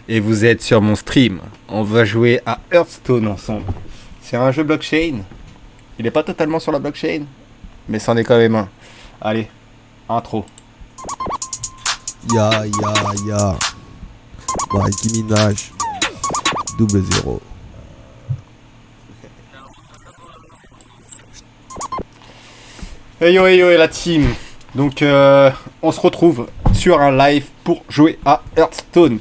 et vous êtes sur mon stream. On va jouer à Hearthstone ensemble. C'est un jeu blockchain. Il n'est pas totalement sur la blockchain, mais c'en est quand même un. Allez, intro. Ya, ya, ya. Nicki Minaj. Double zéro. Hey yo et la team. Donc on se retrouve sur un live pour jouer à Hearthstone.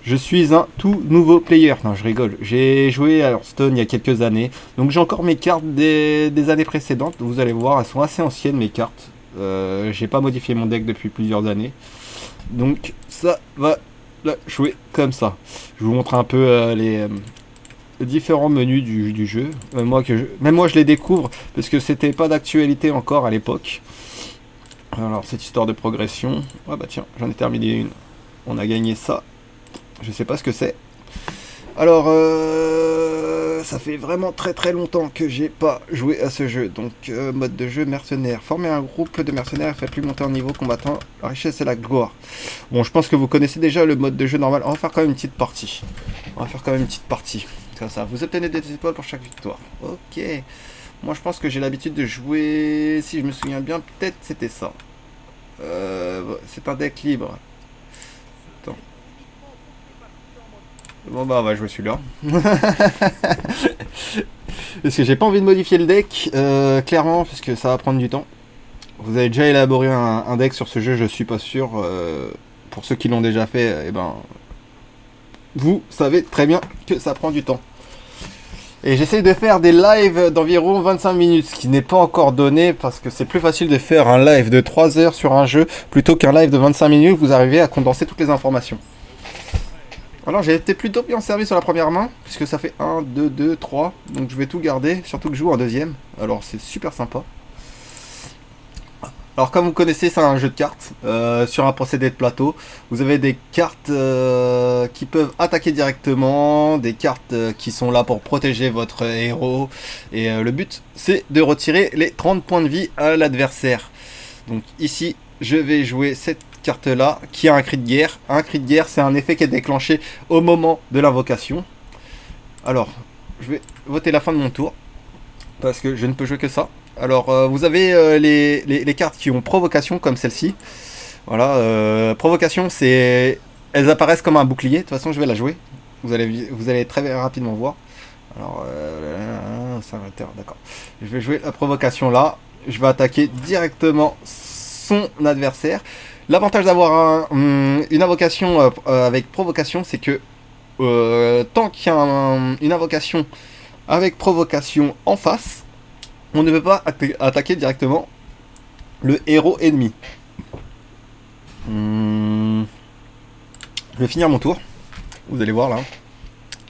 Je suis un tout nouveau player. Non, je rigole. J'ai joué à Hearthstone il y a quelques années. Donc j'ai encore mes cartes des années précédentes. Vous allez voir, elles sont assez anciennes mes cartes. J'ai pas modifié mon deck depuis plusieurs années. Donc ça va jouer comme ça. Je vous montre un peu les différents menus du jeu. Même moi je les découvre parce que c'était pas d'actualité encore à l'époque. Alors cette histoire de progression. Ah bah tiens, j'en ai terminé une. On a gagné ça. Je sais pas ce que c'est. Alors ça fait vraiment très longtemps que j'ai pas joué à ce jeu. Donc mode de jeu mercenaire. Former un groupe de mercenaires, faites-lui monter en niveau combattant. La richesse et la gloire. Bon, je pense que vous connaissez déjà le mode de jeu normal. On va faire quand même une petite partie. Comme ça, vous obtenez des étoiles pour chaque victoire. Ok. Moi je pense que j'ai l'habitude de jouer. Si je me souviens bien, peut-être c'était ça. C'est un deck libre. Attends. Bon bah on va jouer celui-là. Parce que j'ai pas envie de modifier le deck, clairement, parce que ça va prendre du temps. Vous avez déjà élaboré un deck sur ce jeu, je suis pas sûr. Pour ceux qui l'ont déjà fait, eh ben, vous savez très bien que ça prend du temps. Et j'essaye de faire des lives d'environ 25 minutes, ce qui n'est pas encore donné, parce que c'est plus facile de faire un live de 3 heures sur un jeu, plutôt qu'un live de 25 minutes, vous arrivez à condenser toutes les informations. Alors j'ai été plutôt bien servi sur la première main, puisque ça fait 1, 2, 2, 3, donc je vais tout garder, surtout que je joue en deuxième, alors c'est super sympa. Alors comme vous connaissez, c'est un jeu de cartes, sur un procédé de plateau. Vous avez des cartes qui peuvent attaquer directement, des cartes qui sont là pour protéger votre héros, et le but c'est de retirer les 30 points de vie à l'adversaire. Donc ici, je vais jouer cette carte là qui a un cri de guerre. Un cri de guerre, c'est un effet qui est déclenché au moment de l'invocation. Alors, je vais voter la fin de mon tour parce que je ne peux jouer que ça. Alors, vous avez les cartes qui ont provocation comme celle-ci. Voilà, provocation, c'est elles apparaissent comme un bouclier. De toute façon, je vais la jouer. Vous allez très rapidement voir. Alors, ça m'intéresse, d'accord. Je vais jouer la provocation là. Je vais attaquer directement son adversaire. L'avantage d'avoir une invocation avec provocation, c'est que tant qu'il y a une invocation avec provocation en face, on ne peut pas attaquer directement le héros ennemi. Je vais finir mon tour. Vous allez voir là.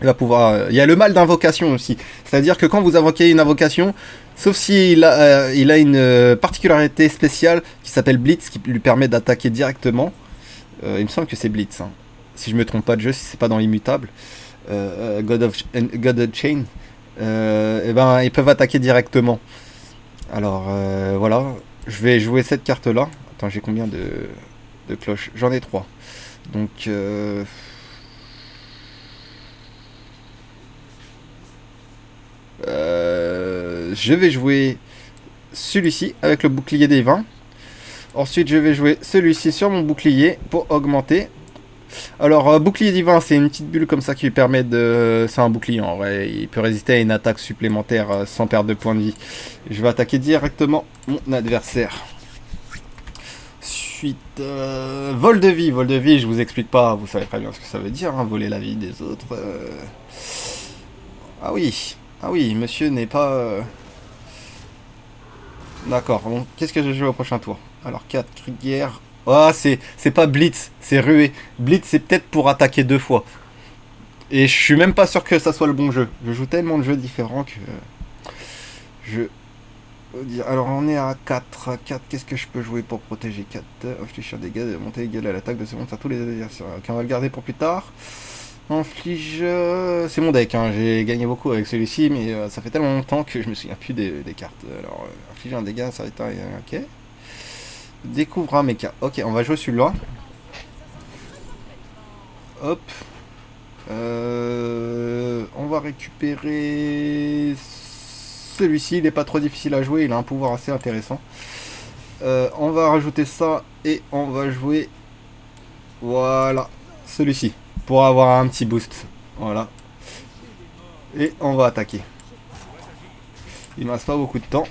Il va pouvoir. Il y a le mal d'invocation aussi. C'est-à-dire que quand vous invoquez une invocation, sauf s'il il a une particularité spéciale qui s'appelle Blitz, qui lui permet d'attaquer directement. Il me semble que c'est Blitz. Hein. Si je me trompe pas de jeu, si c'est pas dans l'immutable. God of Chain. Et ben, ils peuvent attaquer directement. Alors voilà. Je vais jouer cette carte là. Attends, j'ai combien de cloches? J'en ai 3. Donc. Je vais jouer celui-ci avec le bouclier des 20. Ensuite, je vais jouer celui-ci sur mon bouclier pour augmenter. Alors, bouclier divin, c'est une petite bulle comme ça qui lui permet de. C'est un bouclier en vrai. Il peut résister à une attaque supplémentaire sans perdre de points de vie. Je vais attaquer directement mon adversaire. Ensuite, vol de vie. Vol de vie, je vous explique pas. Vous savez très bien ce que ça veut dire, hein, voler la vie des autres. Ah oui. Ah oui, monsieur n'est pas. D'accord, bon, qu'est-ce que je joue au prochain tour? Alors 4, cri de guerre. Ah, c'est pas Blitz, c'est ruée. Blitz, c'est peut-être pour attaquer 2 fois. Et je suis même pas sûr que ça soit le bon jeu. Je joue tellement de jeux différents que. Je. Alors on est à 4. À 4, qu'est-ce que je peux jouer pour protéger 4? Infliger des dégâts, monter égal à l'attaque de ce monstre à tous les adversaires. Ok, on va le garder pour plus tard. Inflige. C'est mon deck, hein. J'ai gagné beaucoup avec celui-ci, mais ça fait tellement longtemps que je me souviens plus des cartes. Alors, infliger un dégât, ça va être un. Ok. Découvre un mecha. Ok, on va jouer celui-là. Hop. On va récupérer celui-ci, il n'est pas trop difficile à jouer, il a un pouvoir assez intéressant. On va rajouter ça et on va jouer, voilà, celui-ci, pour avoir un petit boost. Voilà. Et on va attaquer. Il me reste pas beaucoup de temps.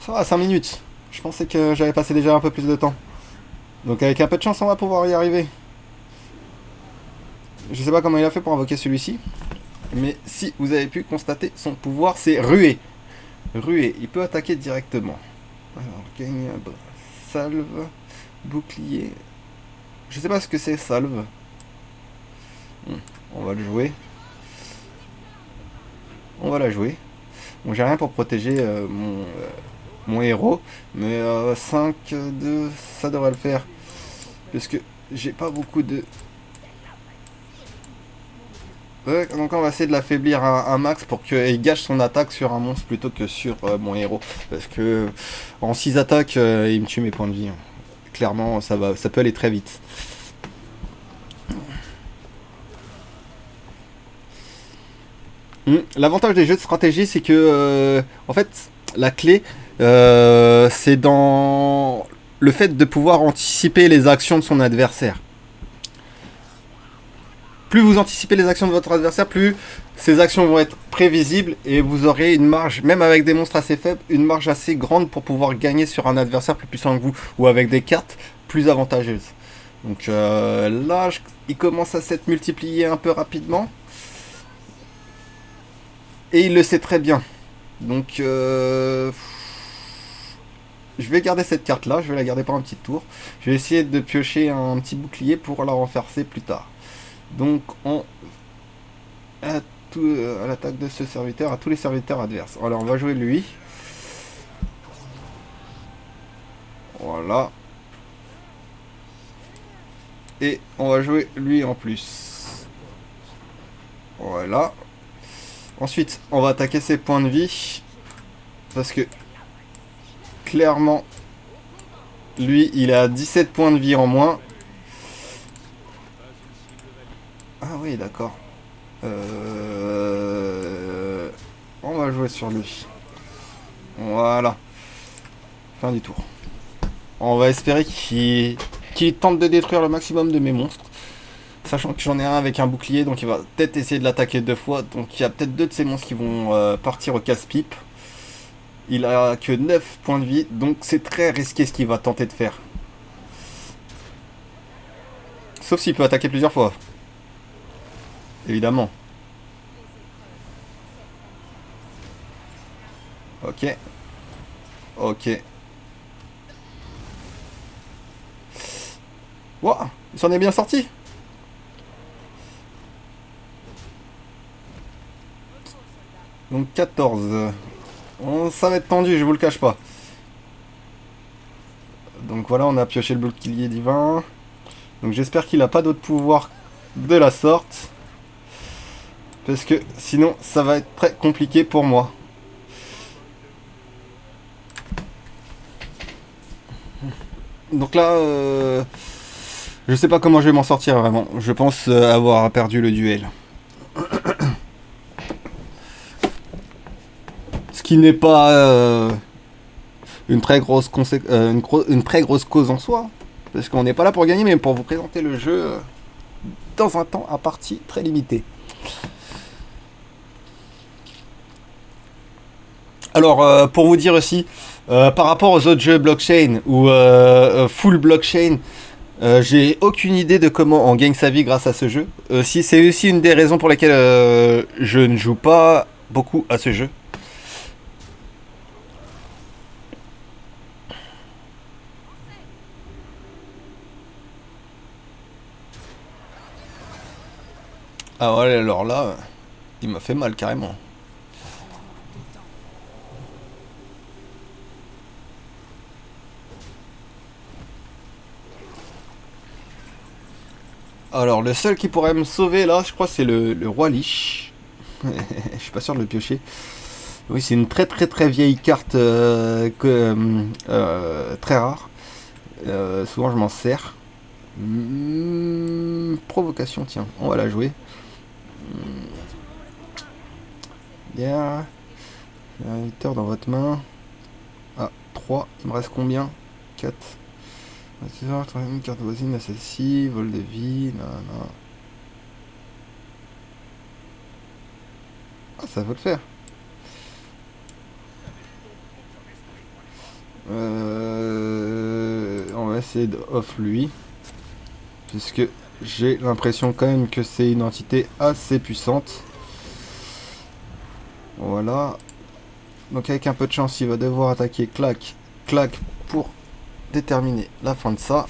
Ça va, 5 minutes. Je pensais que j'avais passé déjà un peu plus de temps. Donc avec un peu de chance, on va pouvoir y arriver. Je sais pas comment il a fait pour invoquer celui-ci. Mais si vous avez pu constater, son pouvoir c'est ruer. Ruer, il peut attaquer directement. Alors, gagne, salve, bouclier. Je sais pas ce que c'est, salve. On va le jouer. On va la jouer. Bon, j'ai rien pour protéger mon héros. Mais 5, 2, ça devrait le faire. Parce que j'ai pas beaucoup de... Ouais, donc on va essayer de l'affaiblir un max pour qu'il gâche son attaque sur un monstre plutôt que sur mon héros. Parce que en 6 attaques, il me tue mes points de vie. Clairement, ça peut aller très vite. L'avantage des jeux de stratégie, c'est que en fait, la clé, c'est dans le fait de pouvoir anticiper les actions de son adversaire. Plus vous anticipez les actions de votre adversaire, plus ces actions vont être prévisibles et vous aurez une marge, même avec des monstres assez faibles, une marge assez grande pour pouvoir gagner sur un adversaire plus puissant que vous ou avec des cartes plus avantageuses. Donc là, il commence à s'être multiplié un peu rapidement et il le sait très bien. Donc je vais garder cette carte là, je vais la garder pour un petit tour. Je vais essayer de piocher un petit bouclier pour la renforcer plus tard. Donc on à l'attaque de ce serviteur, à tous les serviteurs adverses. Alors on va jouer lui. Voilà. Et on va jouer lui en plus. Voilà. Ensuite, on va attaquer ses points de vie. Parce que clairement, lui, il a 17 points de vie en moins. Ah oui, d'accord. On va jouer sur lui. Voilà. Fin du tour. On va espérer qu'il tente de détruire le maximum de mes monstres. Sachant que j'en ai un avec un bouclier, donc il va peut-être essayer de l'attaquer 2 fois. Donc il y a peut-être 2 de ces monstres qui vont partir au casse-pipe. Il a que 9 points de vie, donc c'est très risqué ce qu'il va tenter de faire. Sauf s'il peut attaquer plusieurs fois. Évidemment. Ok. Ok. Wouah, il s'en est bien sorti. Donc 14. Ça va être tendu, je vous le cache pas. Donc voilà, on a pioché le bouclier divin. Donc j'espère qu'il n'a pas d'autre pouvoir de la sorte. Parce que sinon, ça va être très compliqué pour moi. Donc là, je sais pas comment je vais m'en sortir vraiment. Je pense avoir perdu le duel. Ce qui n'est pas une très grosse une très grosse cause en soi. Parce qu'on n'est pas là pour gagner, mais pour vous présenter le jeu dans un temps à partie très limité. Alors, pour vous dire aussi, par rapport aux autres jeux blockchain ou full blockchain, j'ai aucune idée de comment on gagne sa vie grâce à ce jeu. Si c'est aussi une des raisons pour lesquelles je ne joue pas beaucoup à ce jeu. Ah ouais, alors là, il m'a fait mal carrément. Alors, le seul qui pourrait me sauver là, je crois, c'est le roi Lich. Je suis pas sûr de le piocher. Oui, c'est une très très très vieille carte très rare. Souvent je m'en sers. provocation, tiens, on va la jouer. Bien. Un 8 heures dans votre main. Ah, 3. Il me reste combien? 4. Troisième carte voisine à celle-ci. Vol de vie. Non. Ah, ça va le faire. On va essayer de off lui. Puisque j'ai l'impression quand même que c'est une entité assez puissante. Voilà. Donc avec un peu de chance, il va devoir attaquer clac, clac pour déterminer la fin de ça.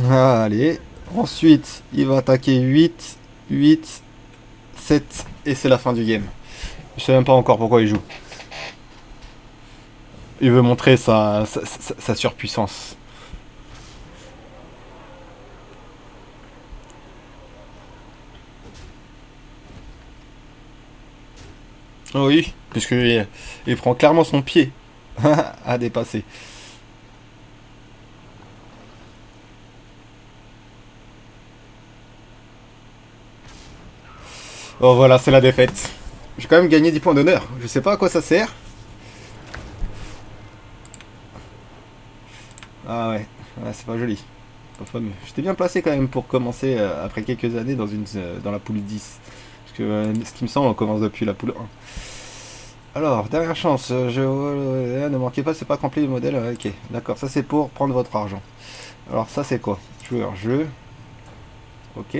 Allez. Ensuite, il va attaquer 8, 8, 7 et c'est la fin du game. Je sais même pas encore pourquoi il joue. Il veut montrer sa surpuissance. Oh oui, puisqu'il il prend clairement son pied à dépasser. Oh voilà, c'est la défaite. J'ai quand même gagné 10 points d'honneur. Je sais pas à quoi ça sert. Ah ouais, c'est pas joli. Pas fameux. J'étais bien placé quand même pour commencer après quelques années dans la poule 10. Parce que ce qui me semble, on commence depuis la poule 1. Alors, dernière chance, ne manquez pas, c'est pas rempli le modèle. Ok, d'accord, ça c'est pour prendre votre argent. Alors ça c'est quoi? Joueur, jeu. Ok.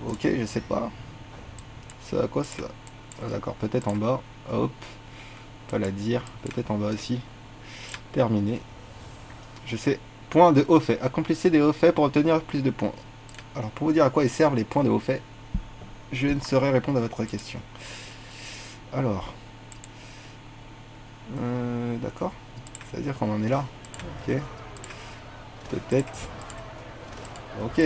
Ok, je sais pas. C'est à quoi ça? Ah, d'accord, peut-être en bas. Hop. Pas la dire. Peut-être en bas aussi. Terminé. Je sais. Point de haut fait. Accomplissez des hauts faits pour obtenir plus de points. Alors, pour vous dire à quoi ils servent les points de haut fait, je ne saurais répondre à votre question. Alors. D'accord. Ça veut dire qu'on en est là. Ok. Peut-être. Ok.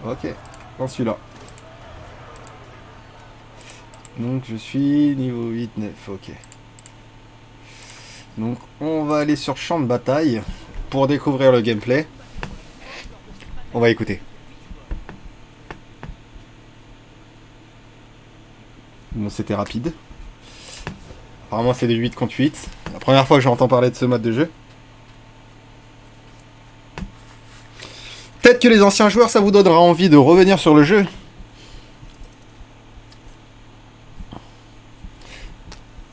Ok. Dans celui-là. Donc je suis niveau 8, 9. Ok. Donc on va aller sur champ de bataille pour découvrir le gameplay. On va écouter. Bon, c'était rapide. Apparemment c'est des 8 contre 8. La première fois que j'entends parler de ce mode de jeu. Peut-être que les anciens joueurs, ça vous donnera envie de revenir sur le jeu.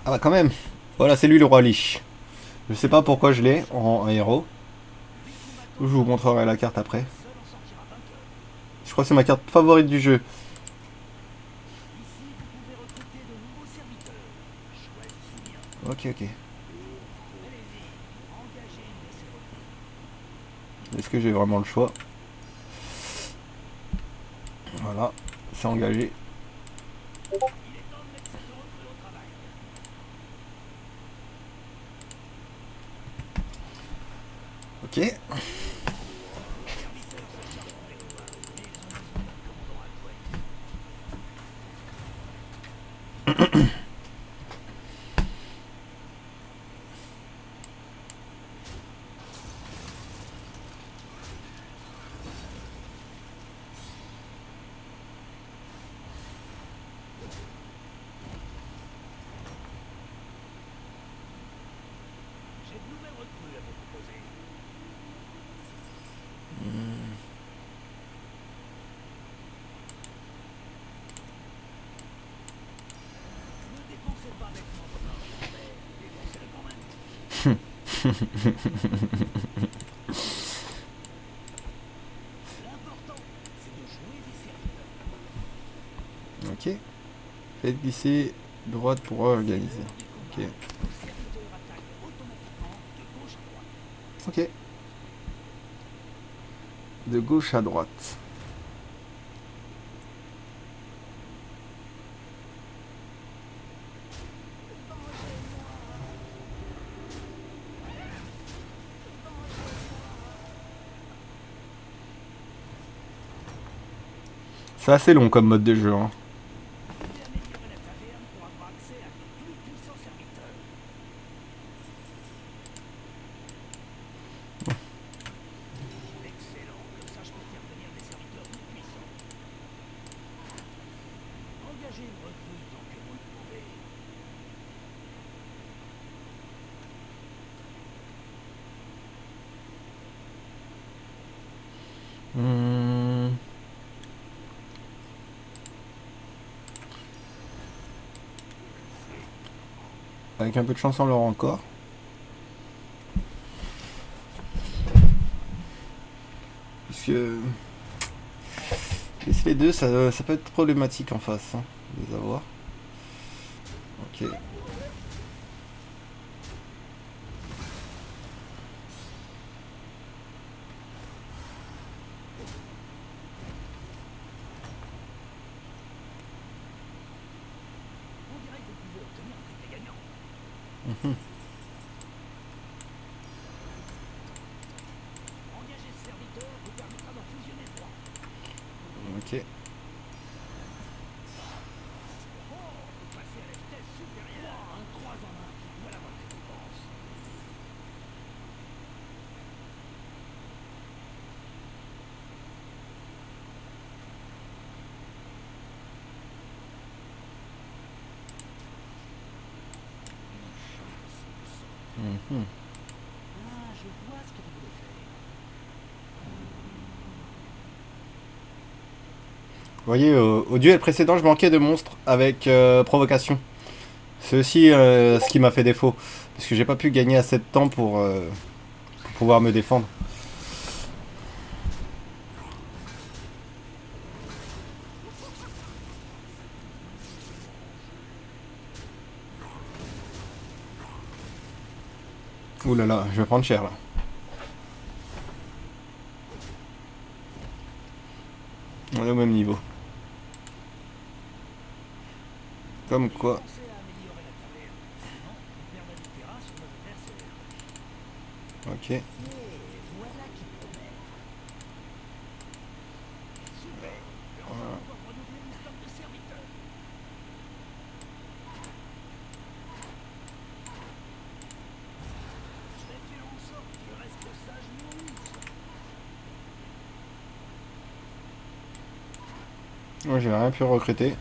Ah bah quand même. Voilà, c'est lui le roi Lich. Je sais pas pourquoi je l'ai en héros. Je vous montrerai la carte après. Je crois que c'est ma carte favorite du jeu. Ok. Est-ce que j'ai vraiment le choix? Voilà, c'est engagé. Ok. Ok. Faites glisser droite pour organiser. Ok. Ok. De gauche à droite. C'est assez long comme mode de jeu. Hein. Avec un peu de chance, on l'aura encore. Parce que laisser les deux, ça peut être problématique en face, hein, de les avoir. Ok. Mhm. Ok. Mhm. Vous voyez, au duel précédent, je manquais de monstres avec provocation. C'est aussi ce qui m'a fait défaut. Parce que j'ai pas pu gagner assez de temps pour pouvoir me défendre. Ouh là là, je vais prendre cher là. On est au même niveau. Comme quoi. Ok. Moi j'ai rien pu recruter.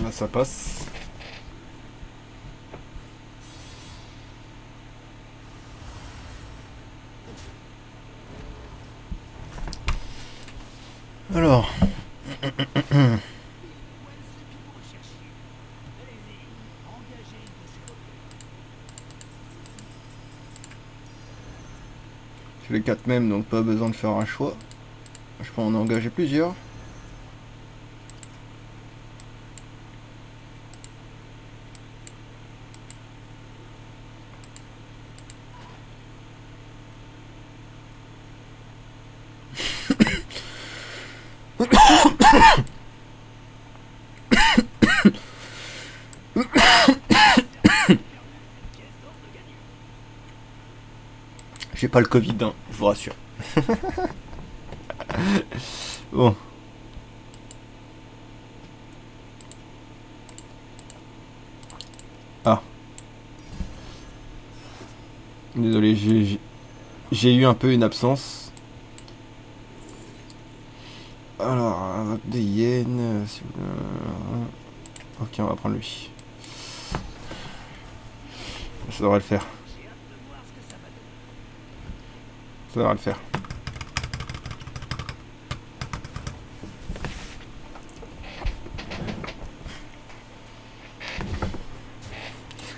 Là ça passe. Alors. J'ai les 4 mêmes, donc pas besoin de faire un choix. Je peux en engager plusieurs. J'ai pas le Covid, hein, je vous rassure. Bon. Ah. Désolé, j'ai eu un peu une absence. Alors, des yens. Ok, on va prendre lui. Ça devrait le faire. Ça devrait le faire.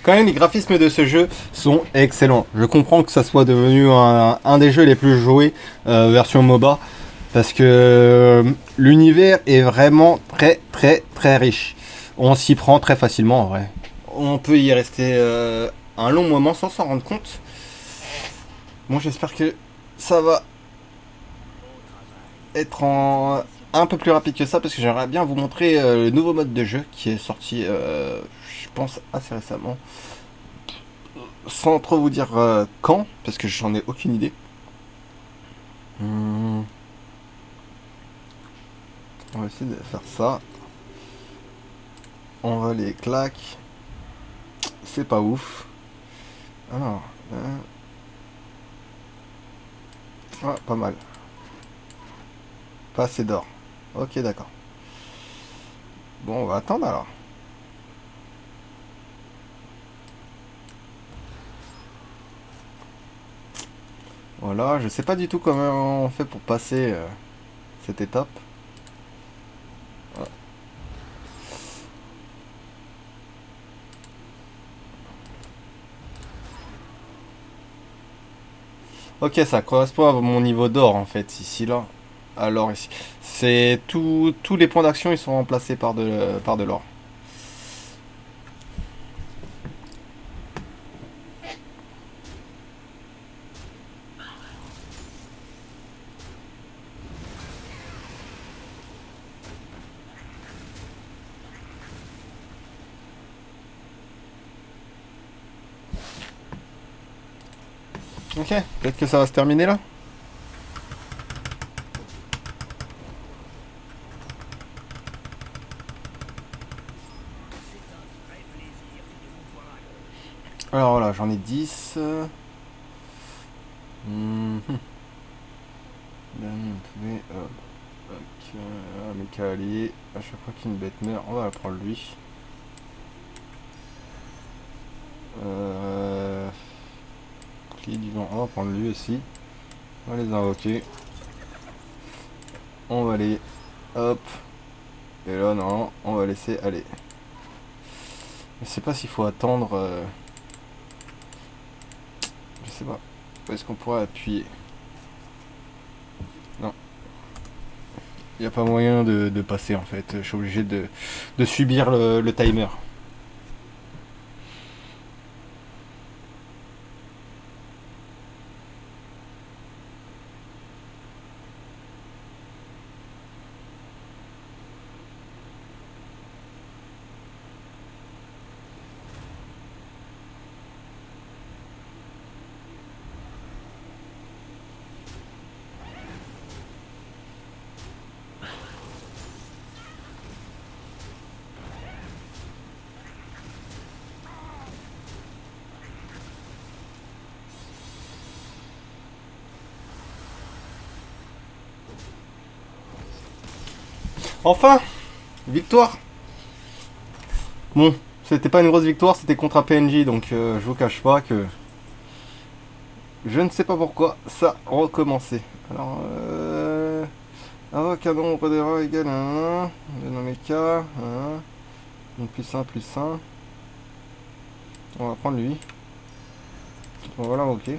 Quand même, les graphismes de ce jeu sont excellents. Je comprends que ça soit devenu un des jeux les plus joués version MOBA. Parce que l'univers est vraiment très très très riche. On s'y prend très facilement en vrai. On peut y rester un long moment sans s'en rendre compte. Bon, j'espère que ça va être un peu plus rapide que ça parce que j'aimerais bien vous montrer le nouveau mode de jeu qui est sorti, je pense, assez récemment. Sans trop vous dire quand, parce que j'en ai aucune idée. On va essayer de faire ça. On va les claques. C'est pas ouf. Alors, ah, pas mal. Pas assez d'or. Ok, d'accord. Bon, on va attendre alors. Voilà, je sais pas du tout comment on fait pour passer cette étape. Voilà. Ok, ça correspond à mon niveau d'or en fait, ici là. Alors ici, c'est tous les points d'action ils sont remplacés par de l'or. Ok, peut-être que ça va se terminer là. Alors voilà, j'en ai 10. Mhm. Là, on pouvait, ok, mes cavaliers, à chaque fois qu'une bête meurt, on va prendre lui. Clé du vent, on va prendre lui aussi. On va les invoquer. On va les... Hop. Et là, non, on va laisser aller. Je sais pas s'il faut attendre... Je sais pas. Où est-ce qu'on pourrait appuyer? Non. Il n'y a pas moyen de passer en fait. Je suis obligé de subir le timer. Enfin! Victoire! Bon, c'était pas une grosse victoire, c'était contre un PNJ, donc je vous cache pas que je ne sais pas pourquoi ça recommençait. Alors, avec un nombre de rats égal à 1, dans les cas, 1, donc plus 1, plus 1. On va prendre lui. On va l'invoquer.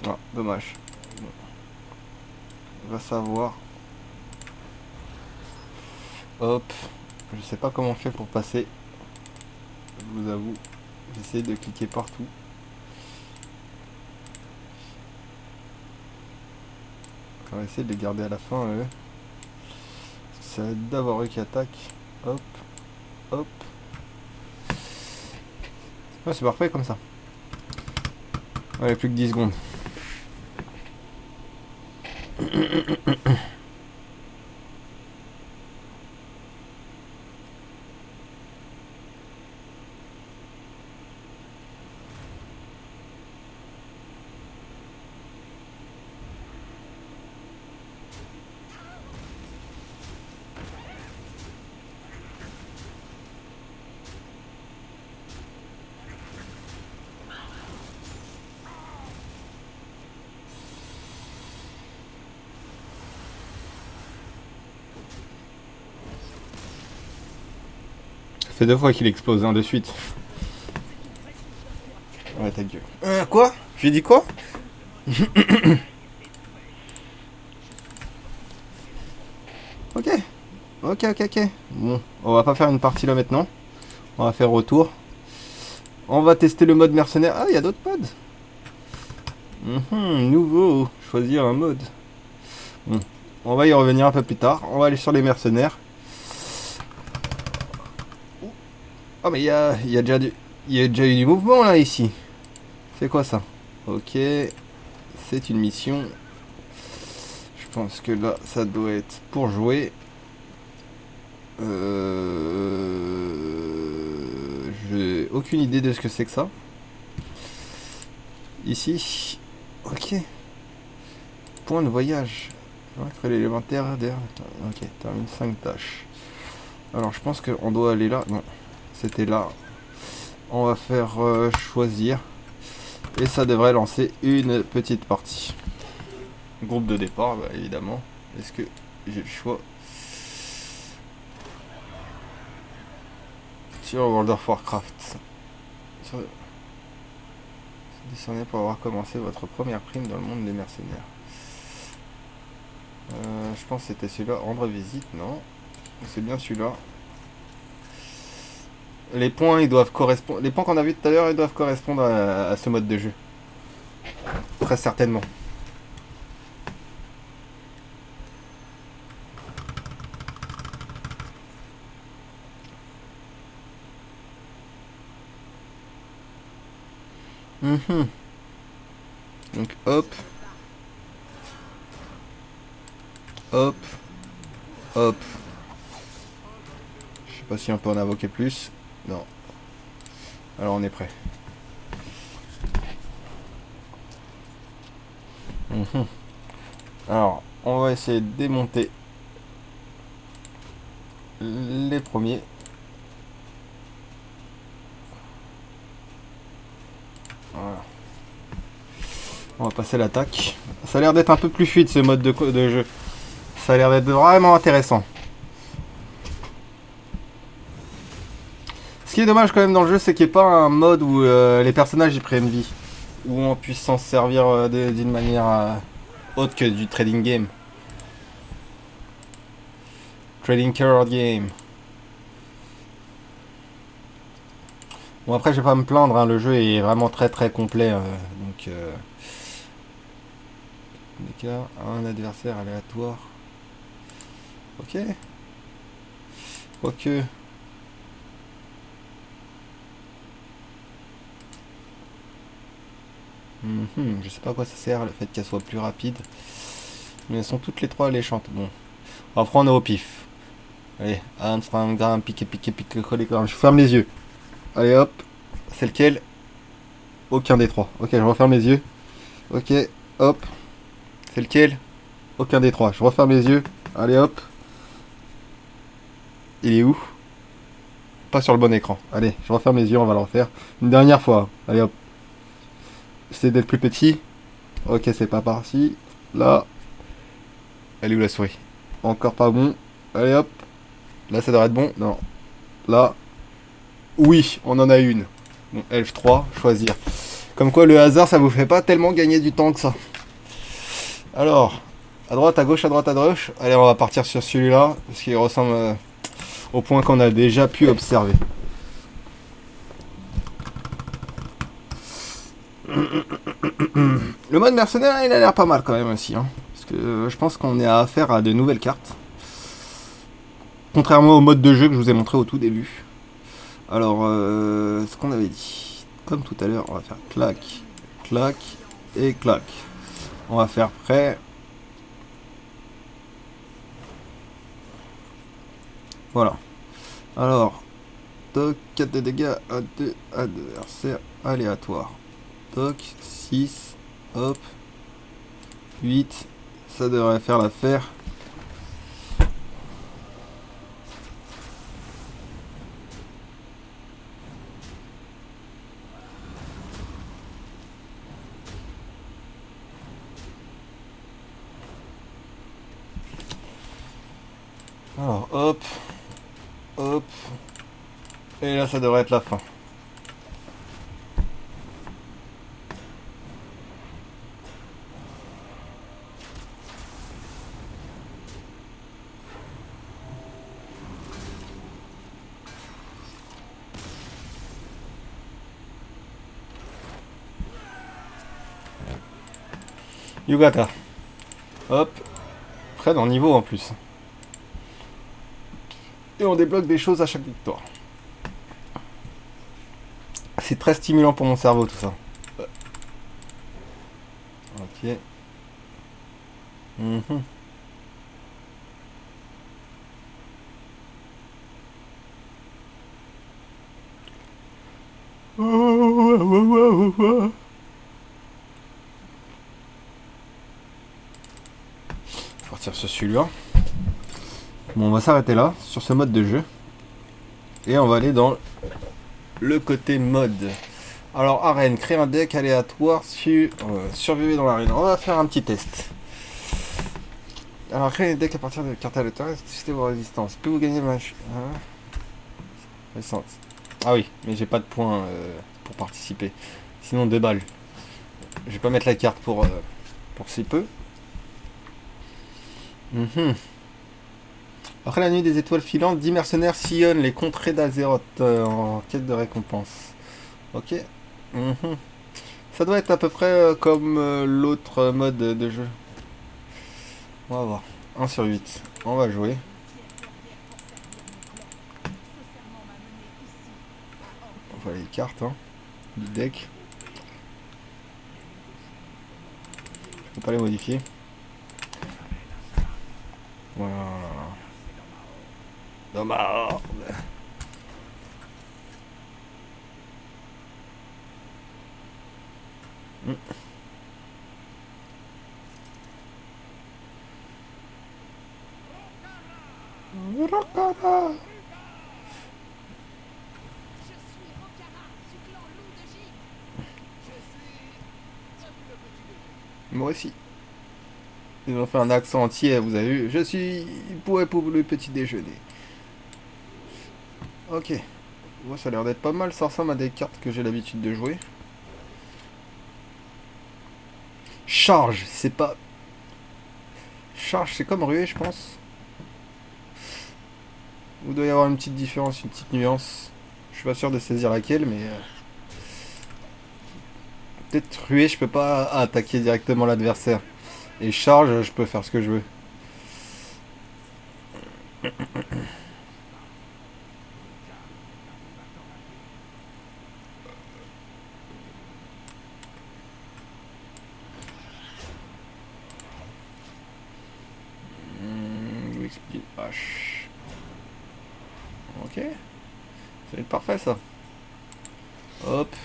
Ah, dommage. On va savoir. Hop. Je sais pas comment on fait pour passer. Je vous avoue. J'essaie de cliquer partout. On va essayer de les garder à la fin, eux. Ça va être d'abord eux qui attaquent. Hop. Hop. Ouais, c'est parfait comme ça. Allez, plus que 10 secondes. Ça fait 2 fois qu'il explose, de suite. Ouais, ta gueule. Quoi? J'ai dit quoi? Ok. Ok, ok, ok. Bon, on va pas faire une partie là maintenant. On va faire retour. On va tester le mode mercenaire. Ah, il y a d'autres modes. Nouveau. Choisir un mode. Bon. On va y revenir un peu plus tard. On va aller sur les mercenaires. Oh, mais il y a déjà eu du mouvement là ici. C'est quoi ça? Ok. C'est une mission. Je pense que là, ça doit être pour jouer. J'ai aucune idée de ce que c'est que ça. Ici. Ok. Point de voyage. Vaincre l'élémentaire d'air. Ok, termine 5 tâches. Alors je pense qu'on doit aller là. Non, c'était là. On va faire choisir. Et ça devrait lancer une petite partie. Groupe de départ, bah, évidemment. Est-ce que j'ai le choix? Sur World of Warcraft. Décerné pour avoir commencé votre première prime dans le monde des mercenaires. Je pense que c'était celui-là. Rendre visite, non. C'est bien celui-là. Les points, ils doivent correspondre. Les points qu'on a vus tout à l'heure, ils doivent correspondre à ce mode de jeu. Très certainement. Donc hop. Hop. Hop. Je sais pas si on peut en invoquer plus. Non. Alors on est prêt. Alors, on va essayer de démonter les premiers. Voilà. On va passer l'attaque. Ça a l'air d'être un peu plus fluide ce mode de jeu. Ça a l'air d'être vraiment intéressant. Ce qui est dommage quand même dans le jeu, c'est qu'il n'y ait pas un mode où les personnages ils prennent vie. Où on puisse s'en servir d'une manière autre que du trading game. Trading card game. Bon après je vais pas me plaindre, hein, le jeu est vraiment très très complet. Donc dégâts à un adversaire aléatoire. Ok. Quoique. Je sais pas à quoi ça sert le fait qu'elle soit plus rapide. Mais elles sont toutes les trois alléchantes. Bon. On va prendre au pif. Allez, un gramme, piqué, coller. Je ferme les yeux. Allez hop. C'est lequel? Aucun des trois. Ok, je referme les yeux. Ok, hop. C'est lequel? Aucun des trois. Je referme les yeux. Allez hop. Il est où? Pas sur le bon écran. Allez, je referme les yeux, on va le refaire. Une dernière fois. Allez hop. J'essaie d'être plus petit. Ok, c'est pas parti. Là. Elle est où la souris? Encore pas bon. Allez hop. Là, ça devrait être bon. Non. Là. Oui, on en a une. Bon, Elf 3, choisir. Comme quoi, le hasard, ça vous fait pas tellement gagner du temps que ça. Alors, à droite, à gauche, à droite, à gauche. Allez, on va partir sur celui-là. Parce qu'il ressemble au point qu'on a déjà pu observer. Le mode mercenaire, il a l'air pas mal quand même aussi. Hein, parce que je pense qu'on est à affaire à de nouvelles cartes. Contrairement au mode de jeu que je vous ai montré au tout début. Alors, ce qu'on avait dit. Comme tout à l'heure, on va faire clac, clac et clac. On va faire prêt. Voilà. Alors, toc, 4 de dégâts à 2 adversaires aléatoires. Toc, 6, hop, 8, ça devrait faire l'affaire. Alors, hop, hop, et là ça devrait être la fin. Yugata. Hop. Très dans le niveau en plus. Et on débloque des choses à chaque victoire. C'est très stimulant pour mon cerveau tout ça. Ok. Partir sur celui-là. Bon, on va s'arrêter là, sur ce mode de jeu. Et on va aller dans le côté mode. Alors, arène, créer un deck aléatoire, survivre dans l'arène. On va faire un petit test. Alors, créer un deck à partir de cartes aléatoires, tester vos résistances. Peut vous gagner match. Résistance. Ah oui, mais j'ai pas de points pour participer. Sinon, 2 balles. Je vais pas mettre la carte pour si peu. Après la nuit des étoiles filantes, 10 mercenaires sillonnent les contrées d'Azeroth en quête de récompense. Ok. Ça doit être à peu près comme l'autre mode de jeu. On va voir. 1 sur 8. On va jouer. On va les cartes du deck. Je peux pas les modifier. Voilà. Dans ma horde. Rokara. Moi aussi. Ils ont fait un accent entier, vous avez vu. Je suis pour le petit déjeuner. Ok. Moi, ça a l'air d'être pas mal. Ça ressemble à des cartes que j'ai l'habitude de jouer. Charge, c'est pas... Charge, c'est comme ruée, je pense. Il doit y avoir une petite différence, une petite nuance. Je suis pas sûr de saisir laquelle, mais... Peut-être ruée, je peux pas attaquer directement l'adversaire. Et charge, je peux faire ce que je veux. H. Ok. Ça va être parfait ça. Hop.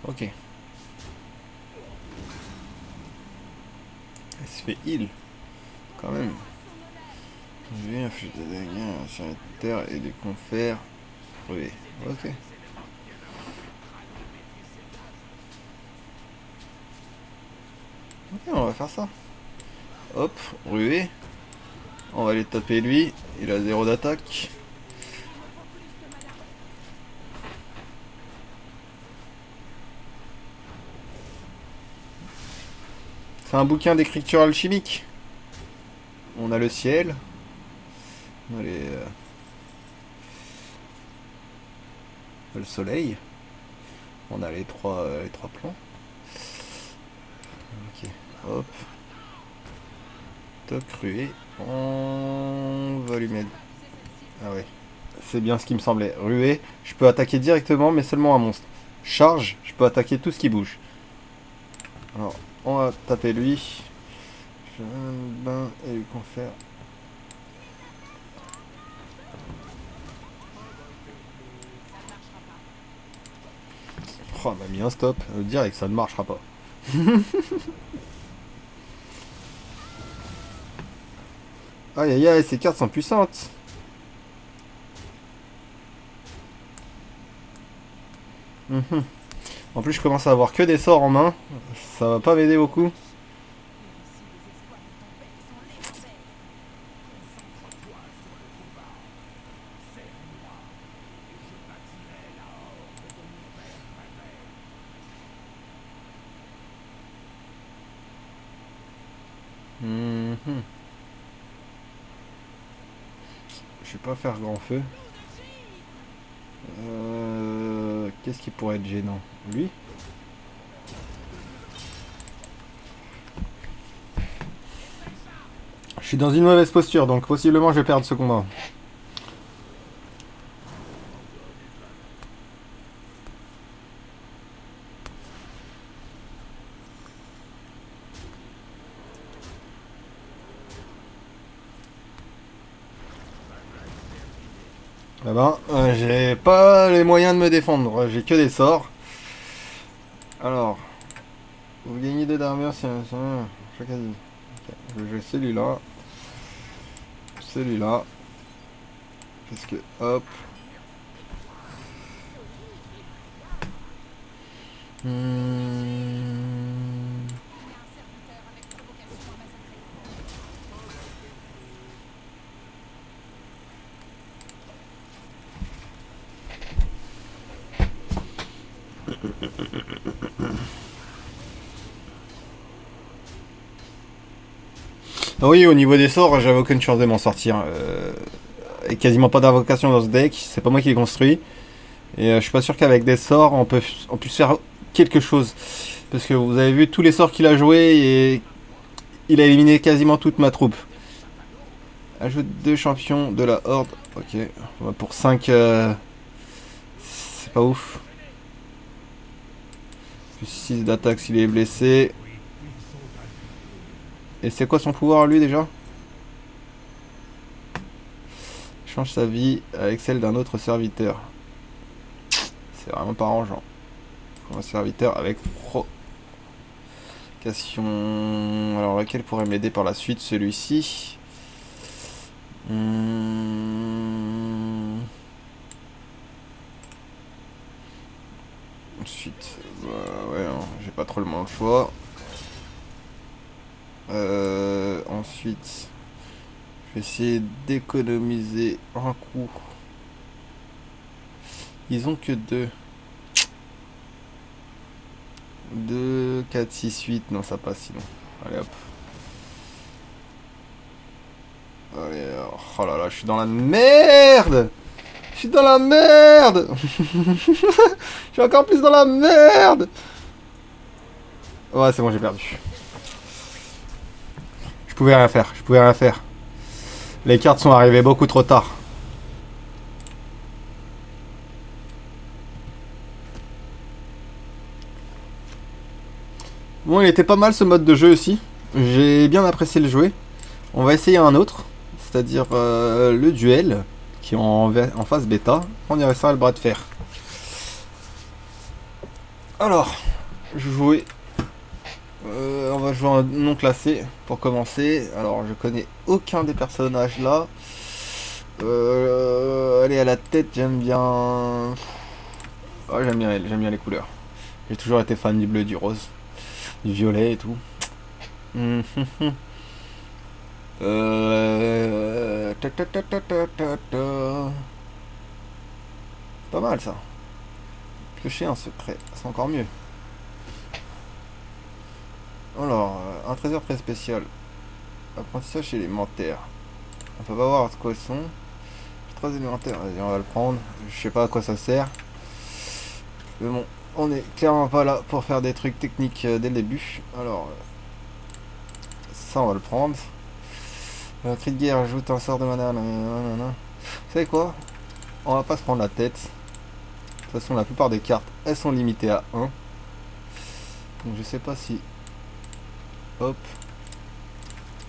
Ok. Elle se fait heal. Quand même. Je vais infliger des dégâts sur la terre et des confères. Oui. Ok. Ok, on va faire ça. Hop, ruée. On va aller taper lui. Il a 0 d'attaque. C'est un bouquin d'écriture alchimique. On a le ciel. On a le soleil. On a les trois plans. Ok, hop. Toc, ruée. On va lui mettre... Ah ouais. C'est bien ce qui me semblait. Ruée, je peux attaquer directement, mais seulement un monstre. Charge, je peux attaquer tout ce qui bouge. Alors, on va taper lui. Je bain et lui confère. Oh, elle m'a mis un stop. Ça veut dire que ça ne marchera pas. Aïe aïe aïe, ces cartes sont puissantes. En plus, je commence à avoir que des sorts en main. Ça va pas m'aider beaucoup. Je vais pas faire grand feu. Qu'est-ce qui pourrait être gênant? Lui? Je suis dans une mauvaise posture, donc possiblement je vais perdre ce combat. Eh ben, j'ai pas les moyens de me défendre, j'ai que des sorts. Alors, Vous gagnez 2 d'armure si chaque année. Ok. Je vais jouer celui-là. Celui-là. Parce que hop. Ah oui, au niveau des sorts, j'avais aucune chance de m'en sortir. Et quasiment pas d'invocation dans ce deck. C'est pas moi qui l'ai construit. Et je suis pas sûr qu'avec des sorts, on puisse faire quelque chose. Parce que vous avez vu tous les sorts qu'il a joué et il a éliminé quasiment toute ma troupe. Ajoute 2 champions de la horde. Ok. Pour 5. C'est pas ouf. Plus 6 d'attaque s'il est blessé. Et c'est quoi son pouvoir lui déjà? Change sa vie avec celle d'un autre serviteur. C'est vraiment pas arrangeant. Un serviteur avec provocation. Alors lequel pourrait m'aider par la suite? Celui-ci. Ensuite, ouais, hein, j'ai pas trop le choix. Ensuite, je vais essayer d'économiser un coup. Ils ont que 2. 2, 4, 6, 8. Non, ça passe sinon. Allez hop. Allez, oh là là, je suis dans la merde! Je suis dans la merde! Je suis encore plus dans la merde! Ouais, c'est bon, j'ai perdu. Je pouvais rien faire, je pouvais rien faire. Les cartes sont arrivées beaucoup trop tard. Bon, il était pas mal ce mode de jeu aussi. J'ai bien apprécié le jouer. On va essayer un autre, c'est-à-dire le duel, qui est en phase bêta. On dirait ça le bras de fer. Alors, jouer. On va jouer un non classé pour commencer. Alors, je connais aucun des personnages là. Allez, à la tête, j'aime bien. Ouais, j'aime bien les couleurs. J'ai toujours été fan du bleu, du rose, du violet et tout. Pas mal ça. Piocher un secret, c'est encore mieux. Alors, un trésor très spécial. Apprentissage élémentaire. On peut pas voir de quoi ils sont. 3 élémentaires, vas-y, on va le prendre. Je sais pas à quoi ça sert. Mais bon, on est clairement pas là pour faire des trucs techniques dès le début. Alors, ça on va le prendre. Cri de guerre ajoute un sort de mana. Vous savez quoi? On va pas se prendre la tête. De toute façon, la plupart des cartes, elles sont limitées à 1. Donc je sais pas si... Hop.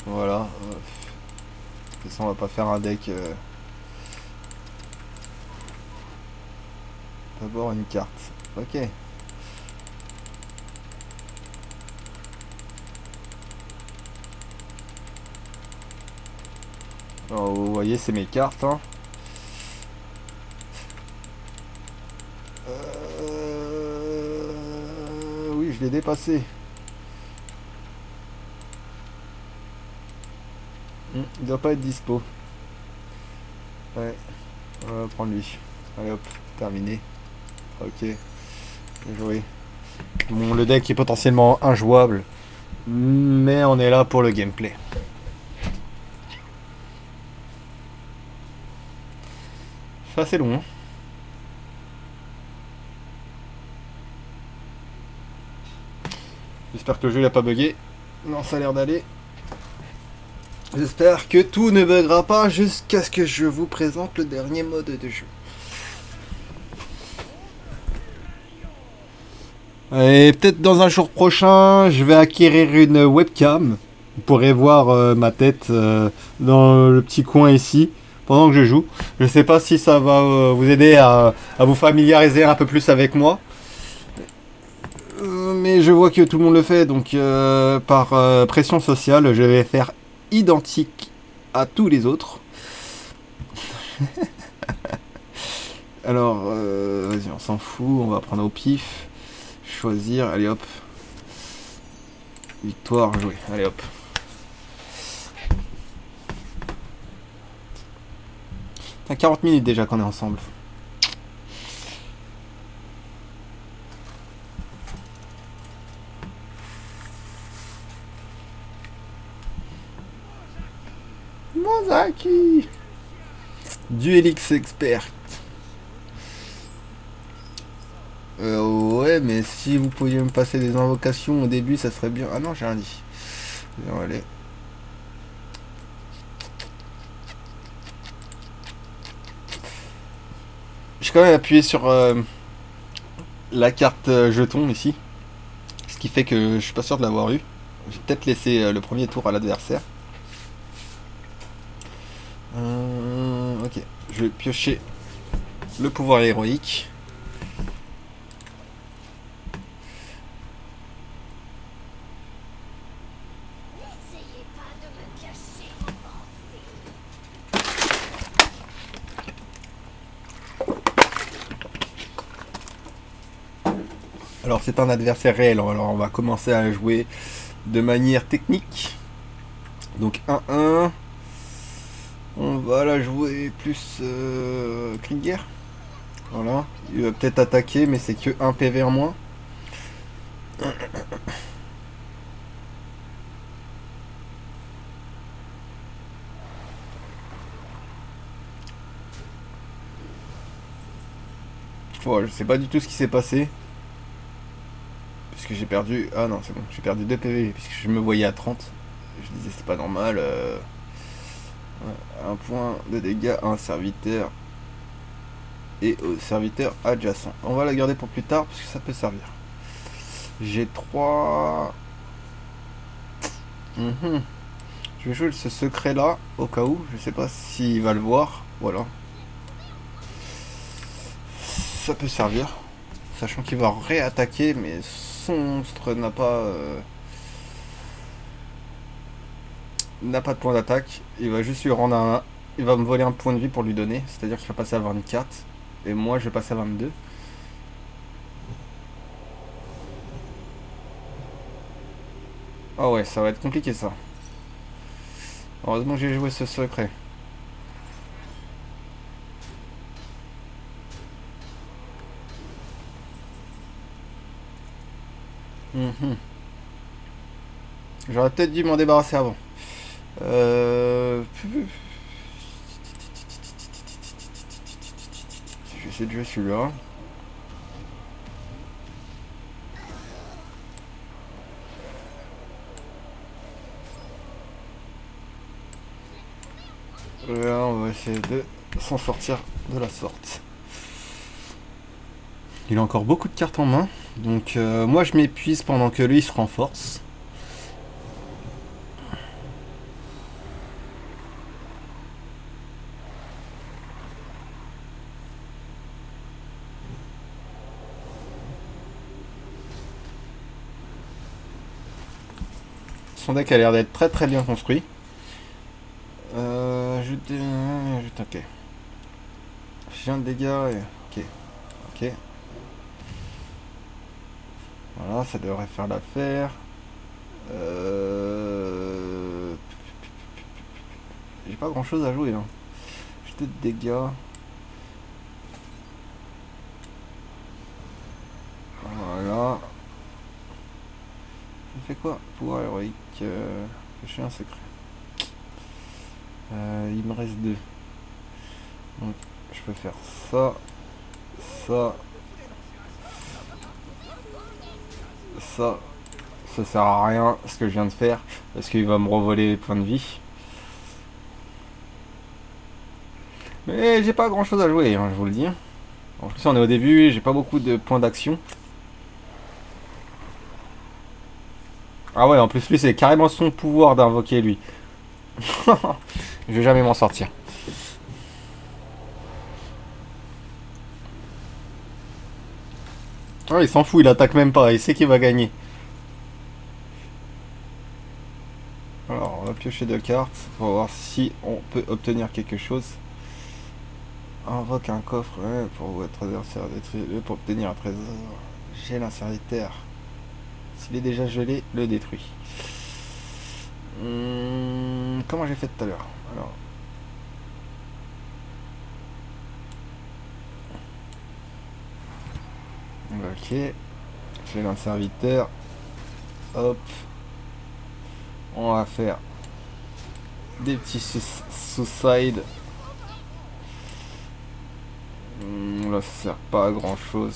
Voilà. De toute façon, on va pas faire un deck... D'abord une carte. Ok. Alors, vous voyez, c'est mes cartes. Hein. Oui, je l'ai dépassé. Il doit pas être dispo. Ouais. On va prendre lui. Allez hop, terminé. Ok. Bien joué. Bon, le deck est potentiellement injouable. Mais on est là pour le gameplay. C'est assez long. Hein. J'espère que le jeu n'a pas bugué. Non, ça a l'air d'aller. J'espère que tout ne buggera pas jusqu'à ce que je vous présente le dernier mode de jeu. Et peut-être dans un jour prochain, je vais acquérir une webcam. Vous pourrez voir ma tête dans le petit coin ici pendant que je joue. Je sais pas si ça va vous aider à vous familiariser un peu plus avec moi. Mais je vois que tout le monde le fait, donc par pression sociale, je vais faire identique à tous les autres. Alors, vas-y, on s'en fout, on va prendre au pif. Choisir, allez hop. Victoire, jouer, allez hop. T'as 40 minutes déjà qu'on est ensemble. Mozaki Duelix expert. Ouais, mais si vous pouviez me passer des invocations au début, ça serait bien. Ah non, j'ai rien dit. Bon, allez. J'ai quand même appuyé sur la carte jeton ici. Ce qui fait que je suis pas sûr de l'avoir eu. J'ai peut-être laissé le premier tour à l'adversaire. Ok, je vais piocher le pouvoir héroïque. Alors c'est un adversaire réel, alors on va commencer à jouer de manière technique. Donc 1-1. On va la jouer plus Krieger. Voilà. Il va peut-être attaquer, mais c'est que 1 PV en moins. Voilà, je sais pas du tout ce qui s'est passé. Puisque j'ai perdu... Ah non, c'est bon. J'ai perdu 2 PV, puisque je me voyais à 30. Je disais c'est pas normal. Ouais, un point de dégâts à un serviteur. Et au serviteur adjacent. On va la garder pour plus tard, parce que ça peut servir. J'ai 3... Je vais jouer ce secret là, au cas où. Je sais pas s'il va le voir. Voilà. Ça peut servir. Sachant qu'il va réattaquer, mais son monstre n'a pas... n'a pas de point d'attaque. Il va juste lui rendre un... Il va me voler un point de vie pour lui donner. C'est-à-dire qu'il va passer à 24. Et moi, je vais passer à 22. Ah ouais, ça va être compliqué ça. Heureusement que j'ai joué ce secret. J'aurais peut-être dû m'en débarrasser avant. Je vais essayer de jouer celui-là. Là, on va essayer de s'en sortir de la sorte. Il a encore beaucoup de cartes en main. Donc moi je m'épuise pendant que lui se renforce. Son deck a l'air d'être très très bien construit. Ok. J'ai un dégât. Ok. Ok. Voilà, ça devrait faire l'affaire. J'ai pas grand chose à jouer. Hein. J'ai de dégâts. Voilà. Je fais quoi? Pouvoir héroïque. Cacher un secret. Il me reste 2. Donc je peux faire ça. Ça. Ça. Ça sert à rien ce que je viens de faire. Parce qu'il va me revoler les points de vie. Mais j'ai pas grand chose à jouer, hein, je vous le dis. En plus on est au début, j'ai pas beaucoup de points d'action. Ah ouais, en plus lui c'est carrément son pouvoir d'invoquer lui. Je vais jamais m'en sortir. Ah, il s'en fout, il attaque même pas, il sait qu'il va gagner. Alors, on va piocher 2 cartes pour voir si on peut obtenir quelque chose. Invoque un coffre pour votre adversaire détruit pour obtenir un trésor. Gèle un serviteur. S'il est déjà gelé, le détruit. Comment j'ai fait tout à l'heure? Alors. Ok. Gèle un serviteur. Hop. On va faire des petits suicide. Là, ça sert pas à grand chose.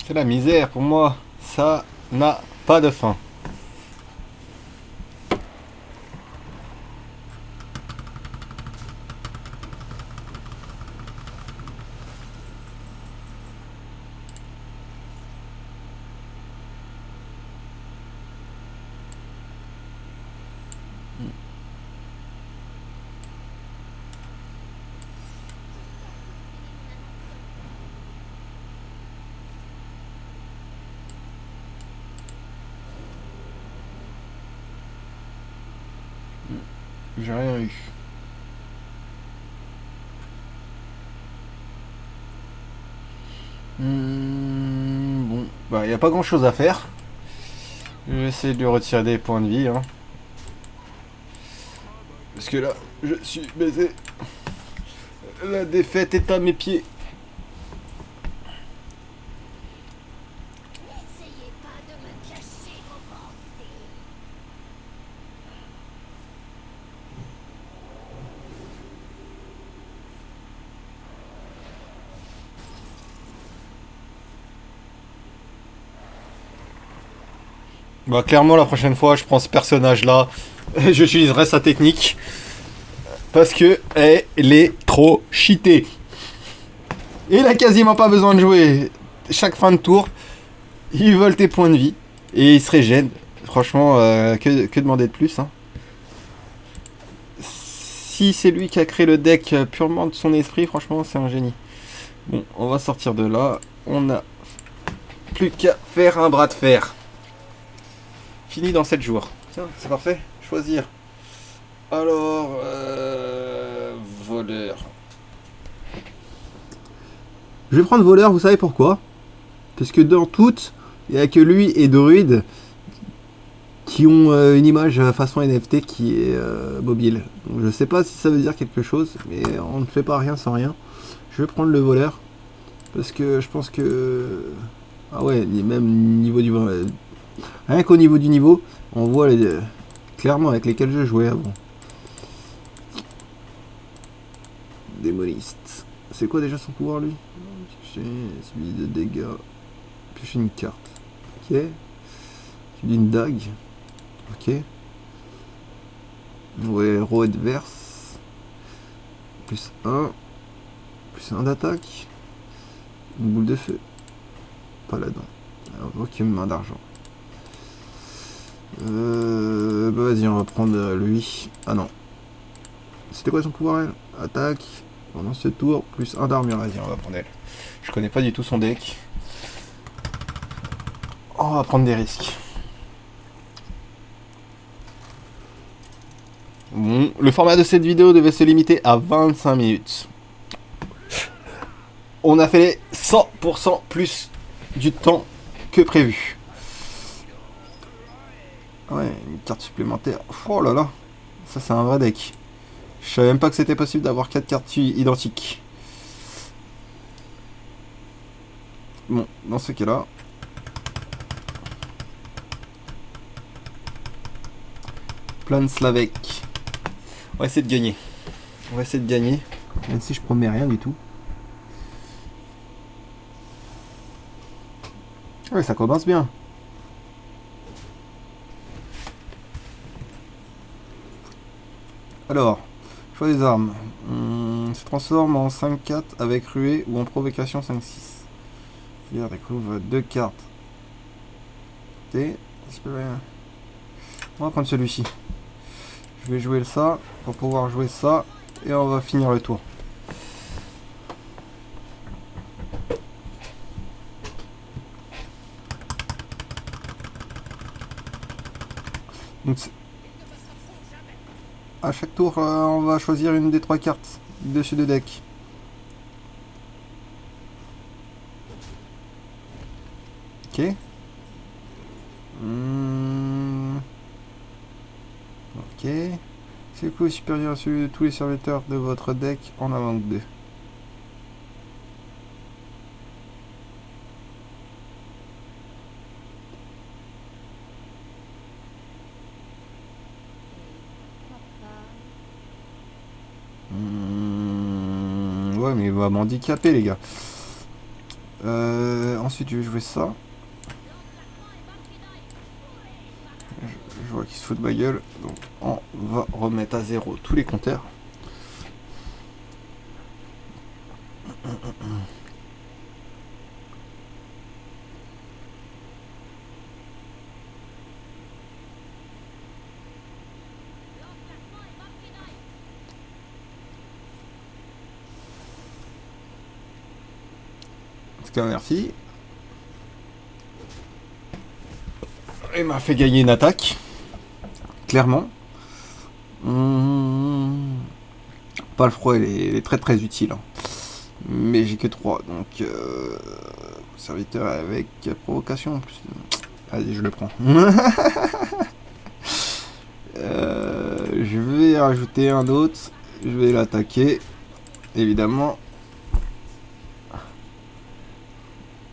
C'est la misère pour moi. Ça n'a pas de fin. J'ai rien eu. Bon, bah il n'y a pas grand chose à faire. Je vais essayer de lui retirer des points de vie. Hein. Parce que là, je suis baisé. La défaite est à mes pieds. Bah clairement la prochaine fois je prends ce personnage là, j'utiliserai sa technique parce que elle est trop cheatée. Et il a quasiment pas besoin de jouer. Chaque fin de tour, ils veulent tes points de vie et ils se régènent. Franchement, que demander de plus hein. Si c'est lui qui a créé le deck purement de son esprit, franchement c'est un génie. Bon, on va sortir de là. On a plus qu'à faire un bras de fer. Fini dans 7 jours. Tiens, c'est parfait. Choisir. Alors, voleur. Je vais prendre voleur, vous savez pourquoi? Parce que dans toutes, il n'y a que lui et Druid qui ont une image façon NFT qui est mobile. Donc, je sais pas si ça veut dire quelque chose, mais on ne fait pas rien sans rien. Je vais prendre le voleur. Parce que je pense que... Ah ouais, même niveau du... Rien qu'au niveau du niveau, on voit clairement avec lesquels je jouais avant. Démoniste. C'est quoi déjà son pouvoir lui? Celui de dégâts. Piocher une carte. Ok. Celui d'une dague. Ok. Ouais, héros adverse. Plus 1. Plus 1 d'attaque. Une boule de feu. Paladin. Alors, ok, une main d'argent. Bah vas-y, on va prendre lui. Ah non. C'était quoi son pouvoir elle? Attaque. Pendant ce tour, plus 1 d'armure. Vas-y, on va prendre elle. Je connais pas du tout son deck. On va prendre des risques. Bon, le format de cette vidéo devait se limiter à 25 minutes. On a fait les 100% plus du temps que prévu. Ouais, une carte supplémentaire. Oh là là, ça c'est un vrai deck. Je savais même pas que c'était possible d'avoir 4 cartes identiques. Bon, dans ce cas-là... Plan Slavek. On va essayer de gagner. On va essayer de gagner. Même si je promets rien du tout. Ouais, ça commence bien. Alors, Choix des armes. Se transforme en 5-4 avec ruée ou en provocation 5-6. Hier, découvre 2 cartes. On va prendre celui-ci. Je vais jouer ça pour pouvoir jouer ça et on va finir le tour. Donc, à chaque tour, on va choisir une des 3 cartes dessus de deck. Ok. Ok. C'est le coût supérieur à celui de tous les serviteurs de votre deck en avant que 2. Ouais, mais il va m'handicaper, les gars. Ensuite, je vais jouer ça. Je vois qu'il se fout de ma gueule. Donc, on va remettre à 0 tous les compteurs. En tout cas, merci. Il m'a fait gagner une attaque. Clairement. Pas le froid, il est très très utile. Hein. Mais j'ai que 3, donc serviteur avec provocation en plus. Allez, je le prends. Je vais rajouter un autre. Je vais l'attaquer. Évidemment.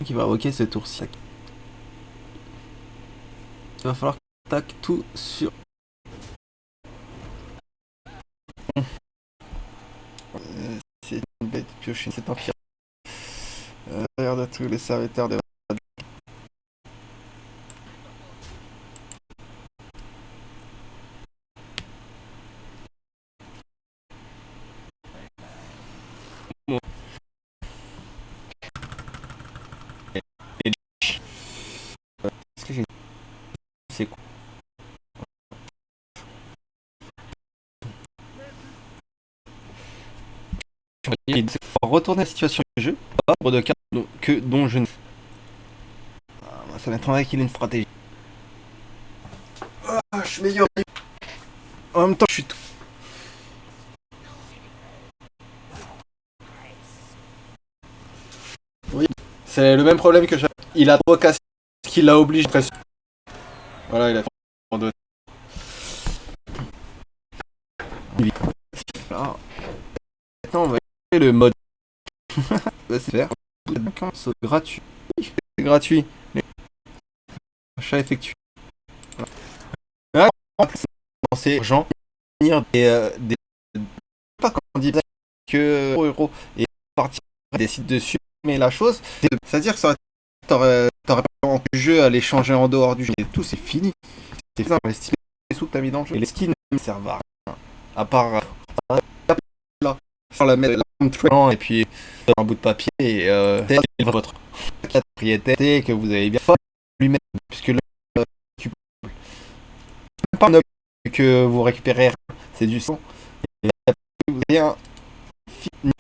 Qui va invoquer ce tour-ci. Il va falloir qu'on attaque tout sur. C'est une bête piochée, c'est un pire. Regarde tous les serviteurs de. Est-ce que j'ai. C'est quoi? Retourner la situation du jeu, pas de cartes dont je ne. Ça m'étonnerait qu'il ait une stratégie. Je suis meilleur. En même temps, je suis tout. Oui. C'est le même problème que j'avais. Il a trop cassé ce qui l'a obligé presque. Voilà, il a fait abandonner. Alors, maintenant, on va essayer le mode. C'est faire. C'est gratuit. C'est gratuit. Achat effectué. Voilà. Penser aux gens venir des pas quand on dit que euros et partir des sites dessus, mais la chose c'est-à-dire que ça t'aurais pas du jeu à les changer en dehors du jeu et tout, c'est fini. C'est ça, les sous que t'as mis dans le jeu et les skins ne servent à rien à part là sur la mettre et puis un bout de papier et votre propriété que vous avez bien pas lui-même puisque le pas un que vous récupérez, c'est du sang. Et vous avez un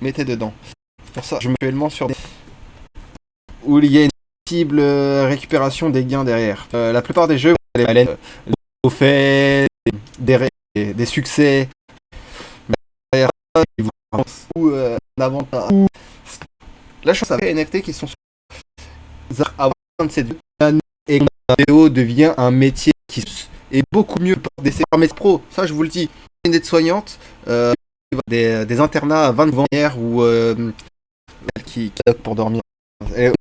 mettez dedans. Pour ça, je me mets actuellement sur des où il y a une possible récupération des gains derrière. La plupart des jeux, vous allez au fait des succès. Mais derrière ça, ils vous ou un avantage. La chose avec les NFT qui sont avant de ces deux années et la vidéo devient un métier qui est beaucoup mieux pour des métiers pro. Ça, je vous le dis. Une aide-soignante, des internats à 20 hier ou qui pour dormir. Et,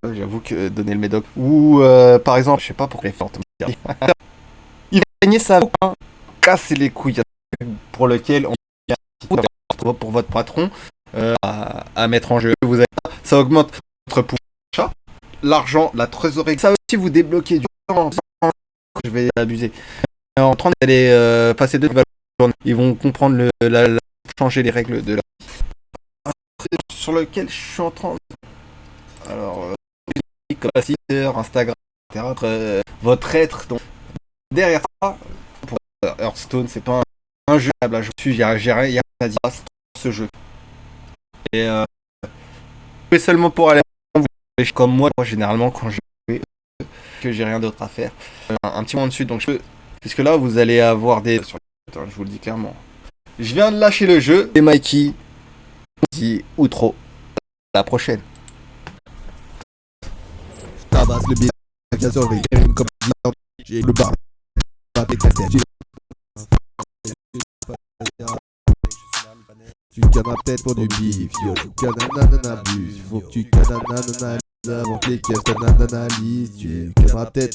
j'avoue que donner le médoc. Ou par exemple, je sais pas pourquoi les fortes. Il va gagner sa casser les couilles pour lequel on pour votre patron à mettre en jeu. Vous avez, ça augmente votre pouvoir d'achat, l'argent, la trésorerie. Ça aussi vous débloquez du temps. Je vais abuser. En train d'aller passer 2 Ils vont comprendre changer les règles de la sur lequel je suis en train de... Alors, capaciteur, Instagram, etc. Votre être. Donc, derrière ça, pour Hearthstone, c'est pas un jeu à je suis, j'ai rien à dire sur ce jeu. Et seulement pour aller comme moi généralement quand je joue, que j'ai rien d'autre à faire. Un petit moment dessus, donc je peux. Puisque là, vous allez avoir des. Attends, je vous le dis clairement. Je viens de lâcher le jeu et Mikey dit outro. À la prochaine. Tabasse le billet, gazolerie, comme j'ai le bar. Tu cannes ma tête pour du bif, yo, tu cannes abuse. Faut que tu cannes avant que les caisses t'analysent. Tu cannes ma tête